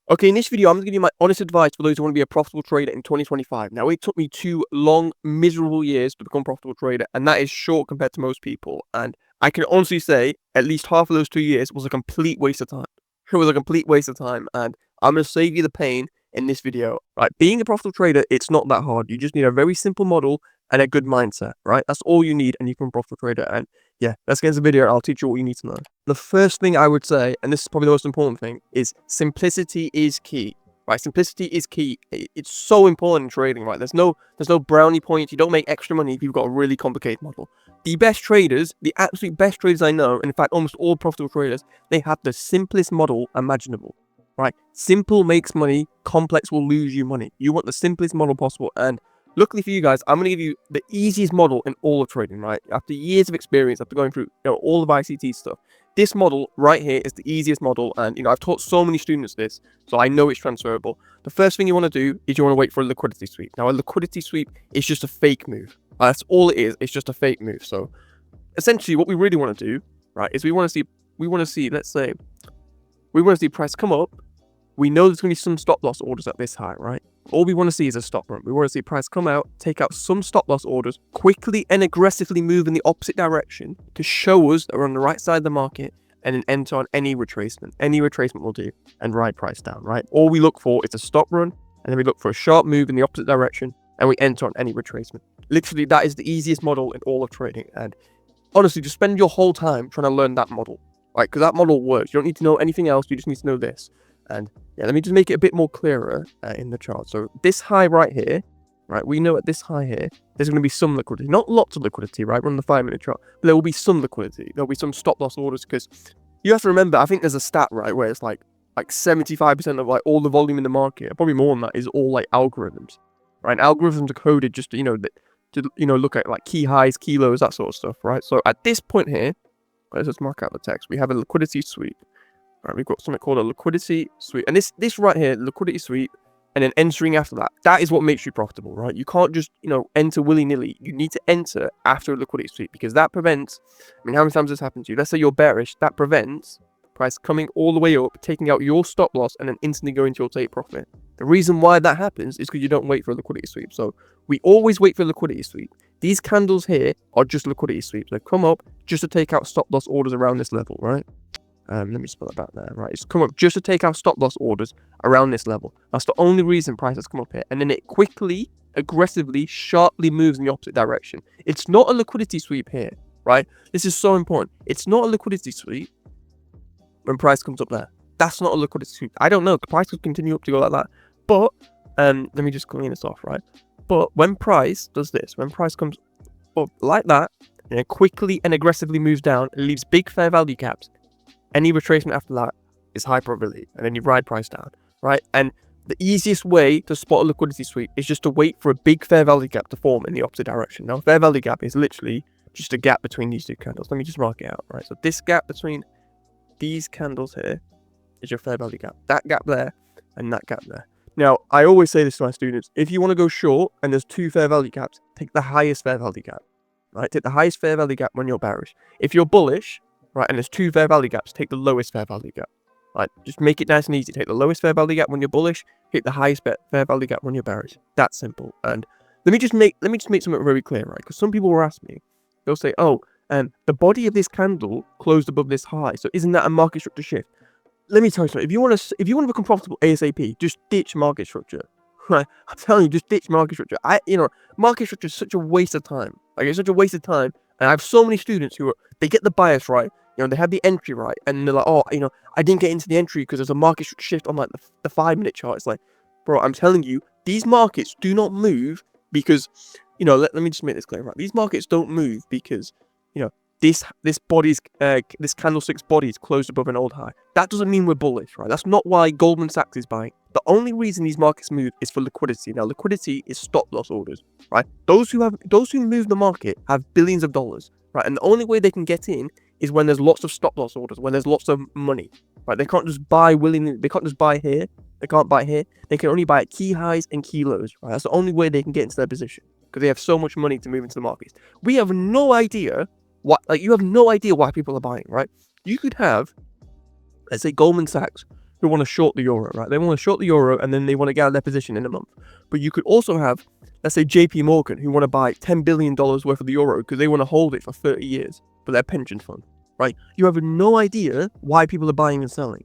Okay, in this video, I'm going to give you my honest advice for those who want to be a profitable trader in 2025. Now, it took me 2 long, miserable years to become a profitable trader, and that is short compared to most people. And I can honestly say at least half of those 2 years was a complete waste of time. It was a complete waste of time, and I'm going to save you the pain in this video. Right, being a profitable trader, it's not that hard. You just need a very simple model and a good mindset, right? That's all you need, and you become a profitable trader. And yeah, let's get into the video. I'll teach you what you need to know. The first thing I would say, and this is probably the most important thing, is simplicity is key. Right, simplicity is key. It's so important in trading. Right, there's no brownie points. You don't make extra money if you've got a really complicated model. The best traders, the absolute best traders I know, and in fact almost all profitable traders, they have the simplest model imaginable. Right, simple makes money. Complex will lose you money. You want the simplest model possible, and luckily for you guys, I'm going to give you the easiest model in all of trading, right? After years of experience, after going through all of ICT stuff, this model right here is the easiest model. And, I've taught so many students this, so I know it's transferable. The first thing you want to do is you want to wait for a liquidity sweep. Now, a liquidity sweep is just a fake move. That's all it is. It's just a fake move. So essentially what we really want to do, right, is we want to see, let's say, we want to see price come up. We know there's going to be some stop loss orders at this high, right? All we want to see is a stop run. We want to see price come out, take out some stop loss orders, quickly and aggressively move in the opposite direction to show us that we're on the right side of the market, and then enter on any retracement. Any retracement will do, and ride price down, right? All we look for is a stop run, and then we look for a sharp move in the opposite direction, and we enter on any retracement. Literally, that is the easiest model in all of trading. And honestly, just spend your whole time trying to learn that model, right? Because that model works. You don't need to know anything else. You just need to know this. And yeah, let me just make it a bit more clearer in the chart. So this high right here, right, we know at this high here, there's going to be some liquidity. Not lots of liquidity, right? We're on the 5-minute chart. But there will be some liquidity. There'll be some stop loss orders, because you have to remember, I think there's a stat, right, where it's like 75% of like all the volume in the market, probably more than that, is all like algorithms, right? And algorithms are coded just to, look at like key highs, key lows, that sort of stuff, right? So at this point here, let's just mark out the text. We have a liquidity sweep. Right, we've got something called a liquidity sweep, and this right here, liquidity sweep, and then entering after that. That is what makes you profitable, right? You can't just enter willy-nilly. You need to enter after a liquidity sweep, because that prevents. I mean, how many times has this happened to you? Let's say you're bearish. That prevents price coming all the way up, taking out your stop loss, and then instantly going to your take profit. The reason why that happens is because you don't wait for a liquidity sweep. So we always wait for a liquidity sweep. These candles here are just liquidity sweeps. They come up just to take out stop loss orders around this level, right? Let me spell it back there. Right, it's come up just to take out stop loss orders around this level. That's the only reason price has come up here. And then it quickly, aggressively, sharply moves in the opposite direction. It's not a liquidity sweep here, right? This is so important. It's not a liquidity sweep when price comes up there. That's not a liquidity sweep. I don't know. Price could continue up to go like that. But, let me just clean this off, right? But when price does this, when price comes up like that, and it quickly and aggressively moves down, it leaves big fair value gaps. Any retracement after that is high probability, and then you ride price down, right? And the easiest way to spot a liquidity sweep is just to wait for a big fair value gap to form in the opposite direction. Now, fair value gap is literally just a gap between these two candles. Let me just mark it out, right? So this gap between these candles here is your fair value gap. That gap there and that gap there. Now, I always say this to my students: if you want to go short and there's 2 fair value gaps, take the highest fair value gap, right? Take the highest fair value gap when you're bearish. If you're bullish, right, and there's 2 fair value gaps, take the lowest fair value gap. Right, just make it nice and easy. Take the lowest fair value gap when you're bullish, hit the highest fair value gap when you're bearish. That's simple. And let me just make something very clear, right? Because some people will ask me, they'll say, "Oh, the body of this candle closed above this high, so isn't that a market structure shift?" Let me tell you something. If you want to become profitable ASAP, just ditch market structure. Right, I'm telling you, just ditch market structure. Market structure is such a waste of time. Like, it's such a waste of time. And I have so many students who they get the bias right. They have the entry right, and they're like, "Oh, I didn't get into the entry because there's a market shift on like the 5-minute chart." It's like, bro, I'm telling you, these markets do not move because, let me just make this clear, right? These markets don't move because, this candlestick's body is closed above an old high. That doesn't mean we're bullish, right? That's not why Goldman Sachs is buying. The only reason these markets move is for liquidity. Now, liquidity is stop loss orders, right? Those who move the market have billions of dollars, right? And the only way they can get in is when there's lots of stop loss orders, when there's lots of money, right? They can't just buy willingly. They can't just buy here. They can't buy here. They can only buy at key highs and key lows, right? That's the only way they can get into their position, because they have so much money to move into the markets. We have no idea you have no idea why people are buying, right? You could have, let's say, Goldman Sachs, who want to short the euro, right? They want to short the euro and then they want to get out of their position in a month. But you could also have, let's say, JP Morgan, who want to buy $10 billion worth of the euro because they want to hold it for 30 years for their pension fund, right? You have no idea why people are buying and selling,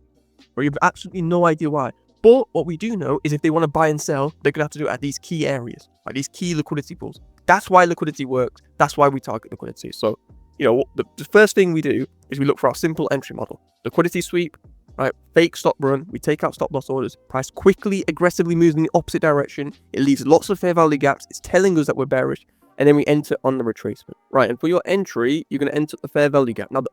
or you have absolutely no idea why. But what we do know is if they want to buy and sell, they're going to have to do it at these key areas, like these key liquidity pools. That's why liquidity works. That's why we target liquidity. So, the first thing we do is we look for our simple entry model. Liquidity sweep, right? Fake stop run. We take out stop loss orders. Price quickly, aggressively moves in the opposite direction. It leaves lots of fair value gaps. It's telling us that we're bearish. And then we enter on the retracement, right? And for your entry, you're going to enter the fair value gap. Now,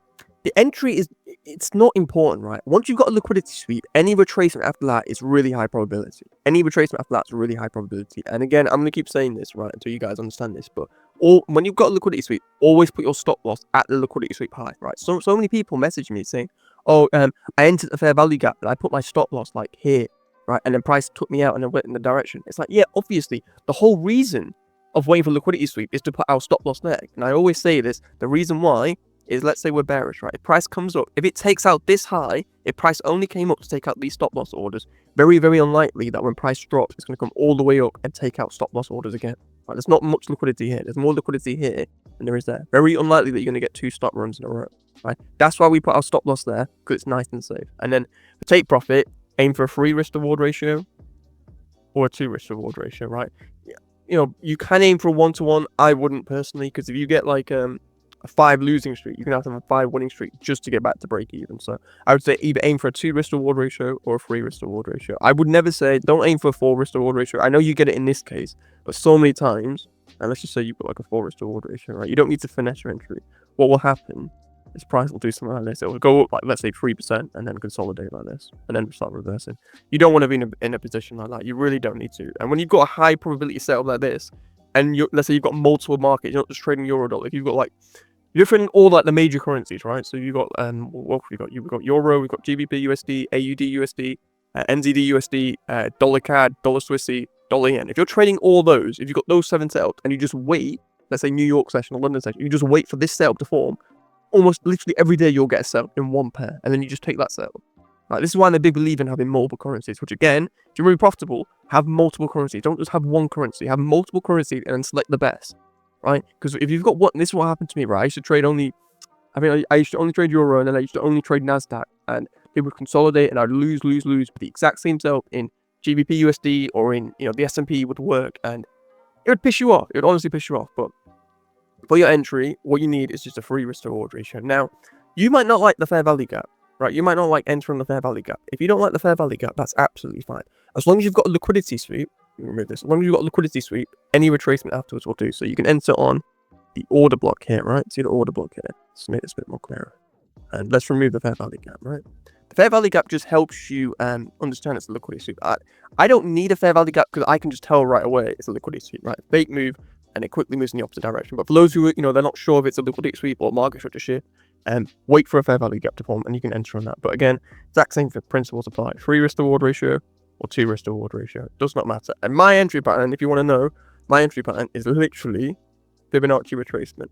the entry it's not important, right? Once you've got a liquidity sweep, any retracement after that is really high probability. Any retracement after that is really high probability. And again, I'm going to keep saying this, right, until you guys understand this. But when you've got a liquidity sweep, always put your stop loss at the liquidity sweep high, right? So many people message me saying, oh, I entered the fair value gap, but I put my stop loss like here, right? And then price took me out and then went in the direction. It's like, yeah, obviously, the whole reason of waiting for liquidity sweep is to put our stop loss there. And I always say this, the reason why is, let's say we're bearish, right? If price comes up, if it takes out this high, if price only came up to take out these stop loss orders, very, very unlikely that when price drops, it's going to come all the way up and take out stop loss orders again. Right? There's not much liquidity here. There's more liquidity here than there is there. Very unlikely that you're going to get 2 stop runs in a row, right? That's why we put our stop loss there, because it's nice and safe. And then for take profit, aim for a 3 risk reward ratio or a 2 risk reward ratio, right? You can aim for a 1-to-1. I wouldn't personally, because if you get like a 5 losing streak, you can have to have a 5 winning streak just to get back to break even. So I would say either aim for a 2 risk reward ratio or a 3 risk reward ratio. I would never say don't aim for a 4 risk reward ratio. I know you get it in this case, but so many times, and let's just say you've got like a 4 risk reward ratio, right? You don't need to finesse your entry. What will happen is price will do something like this. It will go up like, let's say 3% and then consolidate like this and then start reversing. You don't want to be in a position like that. You really don't need to. And when you've got a high probability setup like this, and let's say you've got multiple markets, you're not just trading euro dollar. If you've got like, you're trading all like the major currencies, right? So you've got what have we got? You've got euro, we've got GBP USD, AUD USD, NZD USD, dollar CAD, dollar Swissy, dollar yen. If you're trading all those, if you've got those 7 set up and you just wait, let's say New York session or London session, you just wait for this setup to form. Almost literally every day you'll get a setup in one pair, and then you just take that setup. Like, this is why I'm a big believer in having multiple currencies. Which again, if you're really profitable, have multiple currencies. Don't just have one currency. Have multiple currencies and then select the best. Right? Because if you've got one, this is what happened to me, right? I used to trade only, I used to only trade euro, and then I used to only trade Nasdaq, and it would consolidate, and I'd lose. But the exact same setup in GBP USD or in the S&P would work, and it would piss you off. It would honestly piss you off. But for your entry, what you need is just a 3 risk reward ratio. Now, you might not like the fair value gap, right? You might not like entering the fair value gap. If you don't like the fair value gap, that's absolutely fine. As long as you've got a liquidity sweep, remove this. As long as you've got a liquidity sweep, any retracement afterwards will do. So you can enter on the order block here, right? See the order block here. Let's make this a bit more clearer. And let's remove the fair value gap, right? The fair value gap just helps you understand it's a liquidity sweep. I don't need a fair value gap because I can just tell right away it's a liquidity sweep, right? Fake move, and it quickly moves in the opposite direction. But for those who, they're not sure if it's a liquidity sweep or market structure shift, wait for a fair value gap to form and you can enter on that. But again, exact same for principles apply. 3 risk reward ratio or 2 risk reward ratio. It does not matter. And my entry pattern, if you want to know, my entry pattern is literally Fibonacci retracement,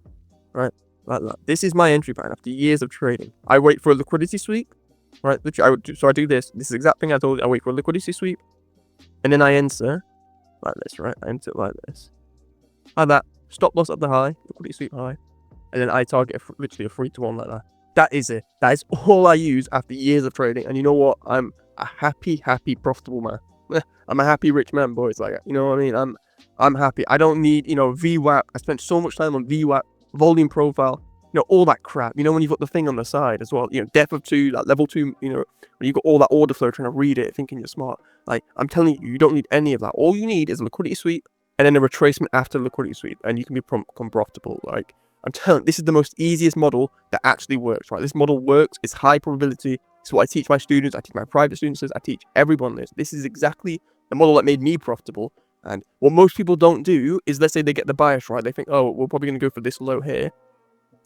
right? Like that. This is my entry pattern after years of trading. I wait for a liquidity sweep, right? Literally, I do this. This is the exact thing I told you. I wait for a liquidity sweep, and then I enter like this, right? I enter like this. Like that, stop loss at the high, liquidity sweep high, and then I target literally a 3-to-1 like that. That is it. That is all I use after years of trading. And you know what? I'm a happy, profitable man. I'm a happy rich man, boys. Like, you know what I mean? I'm happy. I don't need, VWAP. I spent so much time on VWAP, volume profile, all that crap. When you've got the thing on the side as well, depth of 2, like level 2, when you've got all that order flow trying to read it, thinking you're smart. Like, I'm telling you, you don't need any of that. All you need is a liquidity sweep and then a retracement after the liquidity sweep, and you can become profitable. Like, I'm telling you, this is the most easiest model that actually works, right? This model works. It's high probability. It's what I teach my students. I teach my private students this. I teach everyone this. This is exactly the model that made me profitable. And what most people don't do is, let's say they get the bias right. They think, oh, we're probably going to go for this low here.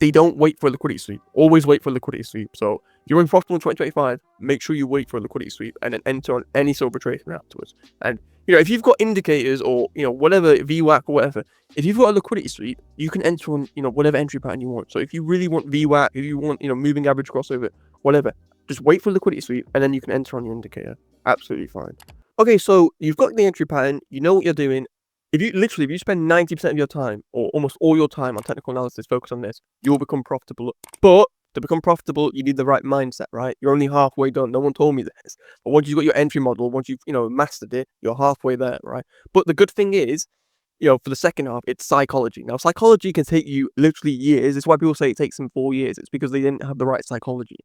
They don't wait for a liquidity sweep. Always wait for a liquidity sweep. So if you're in profitable in 2025, make sure you wait for a liquidity sweep and then enter on any sort of retracement afterwards. And if you've got indicators or whatever, VWAP or whatever, if you've got a liquidity sweep, you can enter on whatever entry pattern you want. So if you really want VWAP, if you want moving average crossover, whatever, Just wait for liquidity sweep, and then you can enter on your indicator. Absolutely fine. Okay, so you've got the entry pattern. You know what you're doing. If you spend 90% of your time, or almost all your time on technical analysis, focus on this, you'll become profitable. But to become profitable, you need the right mindset, right? You're only halfway done. No one told me this. But once you've got your entry model, once you've, mastered it, you're halfway there, right? But the good thing is, for the second half, it's psychology. Now, psychology can take you literally years. It's why people say it takes them 4 years. It's because they didn't have the right psychology,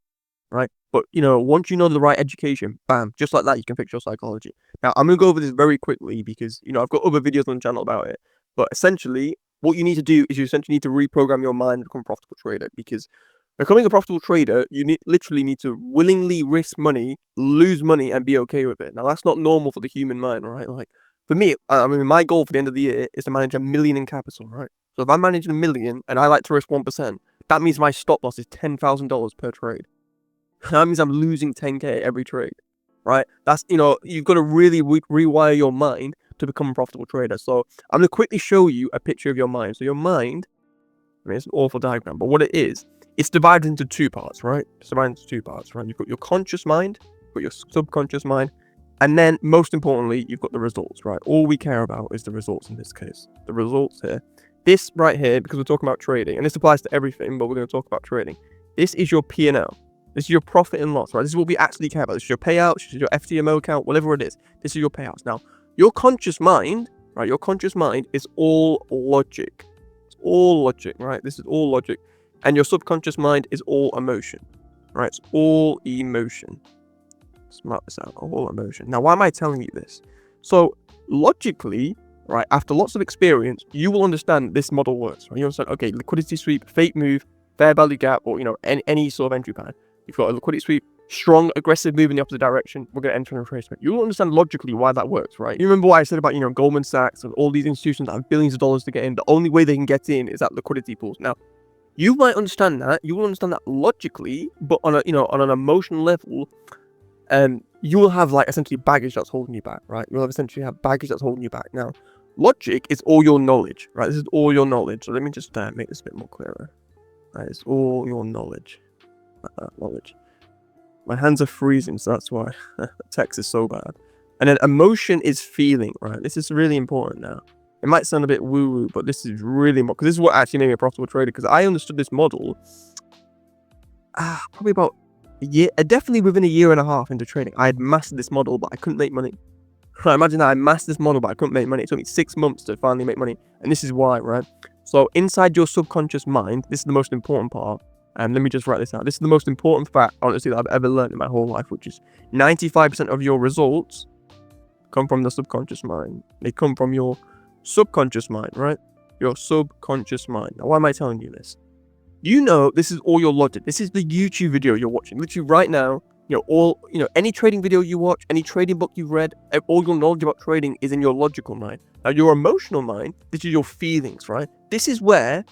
right? But, once you know the right education, bam, just like that, you can fix your psychology. Now, I'm going to go over this very quickly because, I've got other videos on the channel about it. But essentially, what you need to do is you essentially need to reprogram your mind to become a profitable trader, because becoming a profitable trader, you literally need to willingly risk money, lose money, and be okay with it. Now, that's not normal for the human mind, right? Like, for me, my goal for the end of the year is to manage $1 million in capital, right? So if I'm managing $1 million and I like to risk 1%, that means my stop loss is $10,000 per trade. That means I'm losing 10K every trade, right? That's, you've got to really rewire your mind to become a profitable trader. So I'm going to quickly show you a picture of your mind. So your mind, it's an awful diagram, but what it is, it's divided into 2 parts, right? It's divided into 2 parts, right? You've got your conscious mind, you've got your subconscious mind, and then most importantly, you've got the results, right? All we care about is the results in this case. The results here. This right here, because we're talking about trading, and this applies to everything, but we're going to talk about trading. This is your P&L. This is your profit and loss, right? This is what we actually care about. This is your payouts, this is your FTMO account, whatever it is. This is your payouts. Now, your conscious mind, right? Your conscious mind is all logic. It's all logic, right? This is all logic. And your subconscious mind is all emotion, right? It's all emotion. Smart this out, all emotion. Now, why am I telling you this? So, logically, right, after lots of experience, you will understand this model works, right? You understand, okay, liquidity sweep, fake move, fair value gap, or, any sort of entry pattern. You've got a liquidity sweep, strong, aggressive move in the opposite direction. We're going to enter in a retracement. You will understand logically why that works, right? You remember what I said about, Goldman Sachs and all these institutions that have billions of dollars to get in. The only way they can get in is at liquidity pools. Now, you might understand that. You will understand that logically, but on an emotional level, you will have essentially baggage that's holding you back, right? You'll essentially have baggage that's holding you back. Now, logic is all your knowledge, right? This is all your knowledge. So let me just make this a bit more clearer. Right, it's all your knowledge. Knowledge. My hands are freezing, so that's why the text is so bad. And then emotion is feeling, right? This is really important now. It might sound a bit woo-woo, but this is really important, because this is what actually made me a profitable trader, because I understood this model probably about a year, definitely within a year and a half into trading. I had mastered this model, but I couldn't make money. Right, imagine that I mastered this model, but I couldn't make money. It took me 6 months to finally make money, and this is why, right? So inside your subconscious mind, this is the most important part. Let me just write this out. This is the most important fact, honestly, that I've ever learned in my whole life, which is 95% of your results come from the subconscious mind. They come from your subconscious mind, right? Your subconscious mind. Now, why am I telling you this? This is all your logic. This is the YouTube video you're watching. Literally right now, any trading video you watch, any trading book you've read, all your knowledge about trading is in your logical mind. Now, your emotional mind, this is your feelings, right? This is where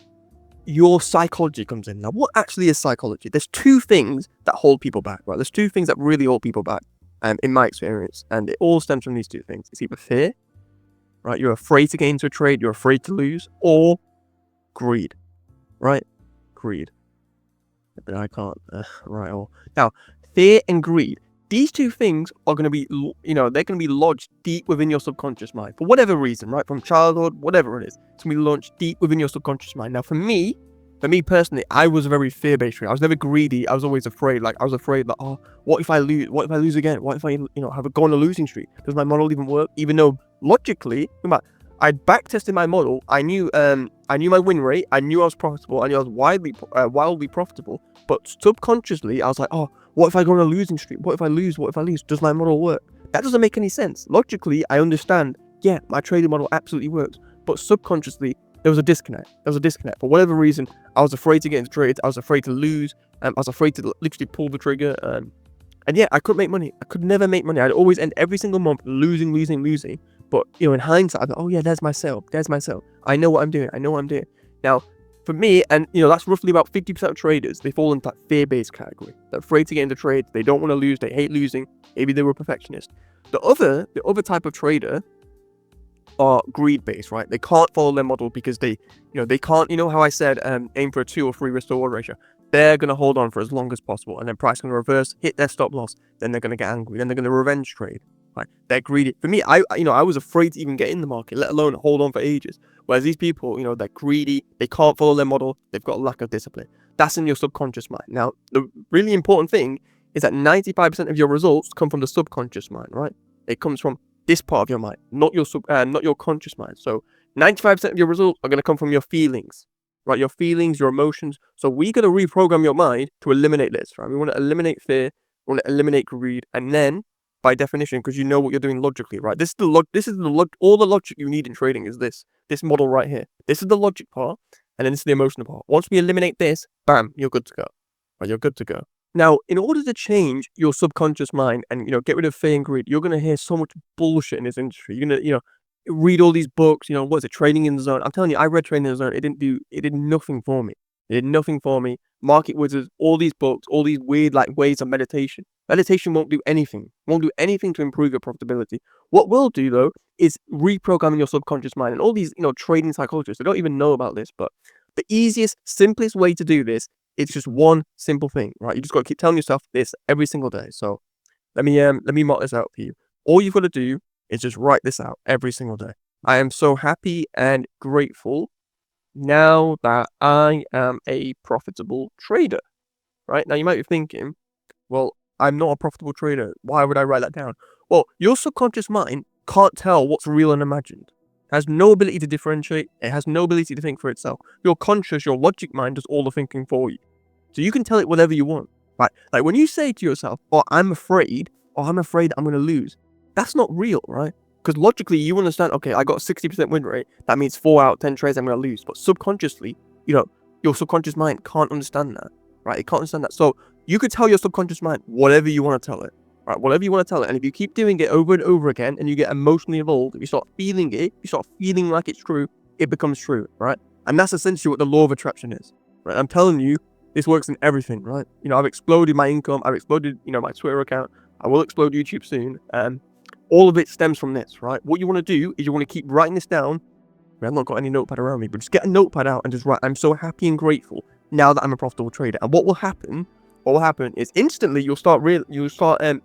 your psychology comes in. Now, what actually is psychology? There's 2 things that hold people back, right? There's 2 things that really hold people back, in my experience, and it all stems from these 2 things. It's either fear, right? You're afraid to get into a trade, you're afraid to lose, or greed, right? Greed. But I can't, right, or now, fear and greed. These 2 things are going to be, they're going to be lodged deep within your subconscious mind for whatever reason, right? From childhood, whatever it is, it's going to be lodged deep within your subconscious mind. Now, for me personally, I was a very fear-based trader. I was never greedy. I was always afraid. I was afraid that, what if I lose? What if I lose again? What if I, go on a losing streak? Does my model even work? Even though logically, I'd back-tested my model. I knew my win rate. I knew I was profitable. I knew I was wildly profitable. But subconsciously, I was like, what if I go on a losing streak? What if I lose? What if I lose? Does my model work? That doesn't make any sense. Logically, I understand, yeah, my trading model absolutely works. But subconsciously, there was a disconnect. For whatever reason, I was afraid to get into trades. I was afraid to lose. I was afraid to literally pull the trigger. And yeah, I couldn't make money. I could never make money. I'd always end every single month losing. But, in hindsight, I thought, oh yeah, there's my sell. I know what I'm doing. Now, for me, and that's roughly about 50% of traders, they fall into that fear-based category. They're afraid to get into trades. They don't want to lose. They hate losing. Maybe they were a perfectionist. The other type of trader are greed-based, right? They can't follow their model because they can't, how I said, aim for a 2 or 3 risk to reward ratio. they're going to hold on for as long as possible, and then price going to reverse, hit their stop loss, then they're going to get angry, then they're going to revenge trade. Right? They're greedy. For me, I was afraid to even get in the market, let alone hold on for ages. Whereas these people, they're greedy, they can't follow their model, they've got a lack of discipline. That's in your subconscious mind. Now, the really important thing is that 95% of your results come from the subconscious mind, right? It comes from this part of your mind, not your conscious mind. So 95% of your results are going to come from your feelings, right? Your feelings, your emotions. So we got to reprogram your mind to eliminate this, right? We want to eliminate fear, we want to eliminate greed, and then, by definition, because you know what you're doing logically, right? All the logic you need in trading is this model right here. This is the logic part, and then this is the emotional part. Once we eliminate this, bam, you're good to go. Right? You're good to go. Now, in order to change your subconscious mind and get rid of fear and greed, you're gonna hear so much bullshit in this industry. You're gonna read all these books. What is it? Trading in the Zone. I'm telling you, I read Trading in the Zone. It did nothing for me. It did nothing for me. Market Wizards, all these books, all these weird ways of meditation. Meditation won't do anything. Won't do anything to improve your profitability. What will do though is reprogramming your subconscious mind. And all these trading psychologists, they don't even know about this, but the easiest, simplest way to do this, it's just one simple thing, right? You just got to keep telling yourself this every single day. So let me mark this out for you. All you've got to do is just write this out every single day. I am so happy and grateful now that I am a profitable trader, right? Now you might be thinking, well, I'm not a profitable trader. Why would I write that down? Well, your subconscious mind can't tell what's real and imagined. It has no ability to differentiate. It has no ability to think for itself. Your conscious, your logic mind does all the thinking for you. So you can tell it whatever you want, right? Like when you say to yourself, oh, I'm afraid I'm going to lose. That's not real, right? Because logically, you understand, okay, I got a 60% win rate. That means 4 out of 10 trades I'm going to lose. But subconsciously, your subconscious mind can't understand that, right? It can't understand that. So you could tell your subconscious mind whatever you want to tell it, right? Whatever you want to tell it. And if you keep doing it over and over again and you get emotionally involved, if you start feeling it, you start feeling like it's true, it becomes true, right? And that's essentially what the law of attraction is, right? I'm telling you, this works in everything, right? I've exploded my income. I've exploded, my Twitter account. I will explode YouTube soon. All of it stems from this, right? What you want to do is you want to keep writing this down. I've not got any notepad around me, but just get a notepad out and just write, I'm so happy and grateful now that I'm a profitable trader. And what will happen is instantly you'll start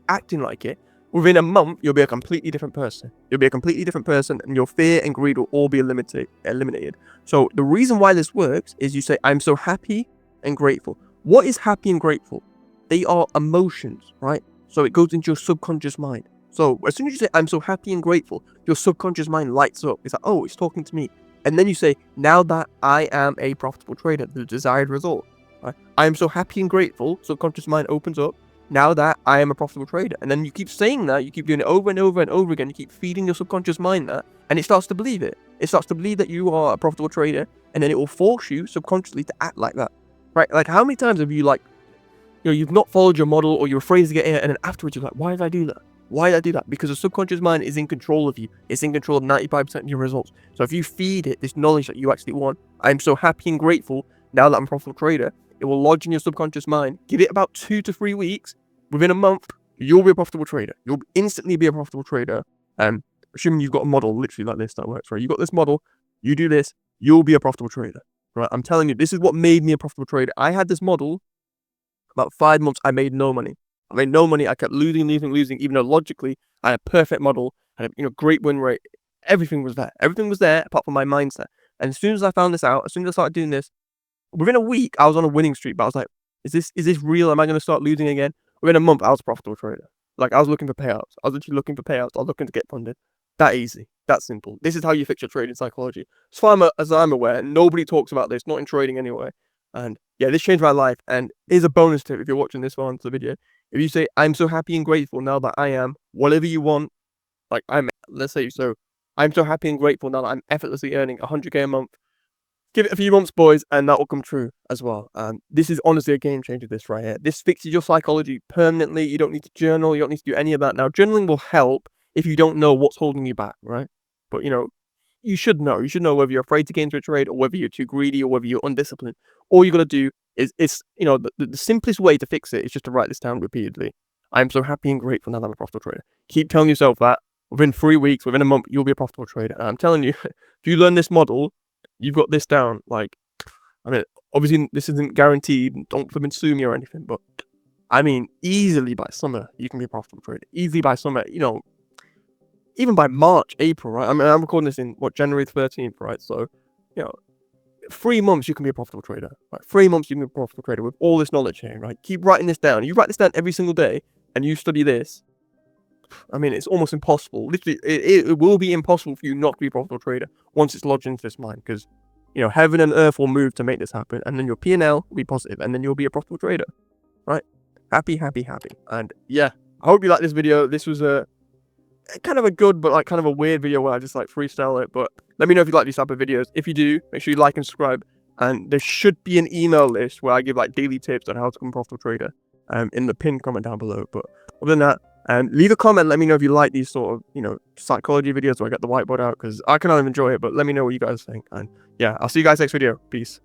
acting like it. Within a month, you'll be a completely different person. And your fear and greed will all be eliminated. So the reason why this works is you say, I'm so happy and grateful. What is happy and grateful? They are emotions, right? So it goes into your subconscious mind. So as soon as you say, I'm so happy and grateful, your subconscious mind lights up. It's like, oh, it's talking to me. And then you say, now that I am a profitable trader, the desired result. Right? I am so happy and grateful. Subconscious mind opens up. Now that I am a profitable trader. And then you keep saying that. You keep doing it over and over and over again. You keep feeding your subconscious mind that. And it starts to believe it. It starts to believe that you are a profitable trader. And then it will force you subconsciously to act like that. Right? Like how many times have you you've not followed your model or you're afraid to get in it. And then afterwards you're like, why did I do that? Why did I do that? Because the subconscious mind is in control of you. It's in control of 95% of your results. So if you feed it this knowledge that you actually want, I'm so happy and grateful now that I'm a profitable trader, it will lodge in your subconscious mind. Give it about 2 to 3 weeks. Within a month, you'll be a profitable trader. You'll instantly be a profitable trader. Assuming you've got a model literally like this that works, right? You got this model, you do this, you'll be a profitable trader, right? I'm telling you, this is what made me a profitable trader. I had this model. About 5 months, I made no money. I kept losing, even though logically I had a perfect model, I had a great win rate. Everything was there. Everything was there apart from my mindset. And as soon as I found this out, as soon as I started doing this, within a week I was on a winning streak. But I was like, is this real? Am I going to start losing again? Within a month, I was a profitable trader. Like I was looking for payouts. I was literally looking for payouts. I was looking to get funded. That easy. That simple. This is how you fix your trading psychology. As far as I'm aware, nobody talks about this, not in trading anyway. And yeah, this changed my life. And here's a bonus tip if you're watching this far into the video. If you say, I'm so happy and grateful now that I am whatever you want, let's say, so I'm so happy and grateful now that I'm effortlessly earning 100k a month. Give it a few months, boys, and that will come true as well. This is honestly a game changer, this right here. This fixes your psychology permanently. You don't need to journal. You don't need to do any of that. Now, journaling will help if you don't know what's holding you back, right? But, you should know. You should know whether you're afraid to get into a trade or whether you're too greedy or whether you're undisciplined. All you got to do is the simplest way to fix it is just to write this down repeatedly. I'm so happy and grateful now that I'm a profitable trader. Keep telling yourself that. Within 3 weeks, within a month, you'll be a profitable trader. And I'm telling you, if you learn this model, you've got this down. Obviously, this isn't guaranteed. Don't come and sue me or anything, but I mean, easily by summer, you can be a profitable trader. Easily by summer, even by March, April, right? I mean, I'm recording this in, January 13th, right? So, 3 months, you can be a profitable trader, right? 3 months, you can be a profitable trader with all this knowledge here, right? Keep writing this down. You write this down every single day, and you study this. I mean, it's almost impossible. Literally, it will be impossible for you not to be a profitable trader once it's lodged into this mind, because, heaven and earth will move to make this happen, and then your P&L will be positive, and then you'll be a profitable trader, right? Happy, happy, happy. And yeah, I hope you like this video. This was a kind of a good, but like kind of a weird video where I just like freestyle it. But let me know if you like these type of videos. If you do, make sure you like and subscribe. And there should be an email list where I give like daily tips on how to become a profitable trader in the pinned comment down below. But other than that, leave a comment. Let me know if you like these sort of, psychology videos where I get the whiteboard out, because I kind of enjoy it. But let me know what you guys think. And yeah, I'll see you guys next video. Peace.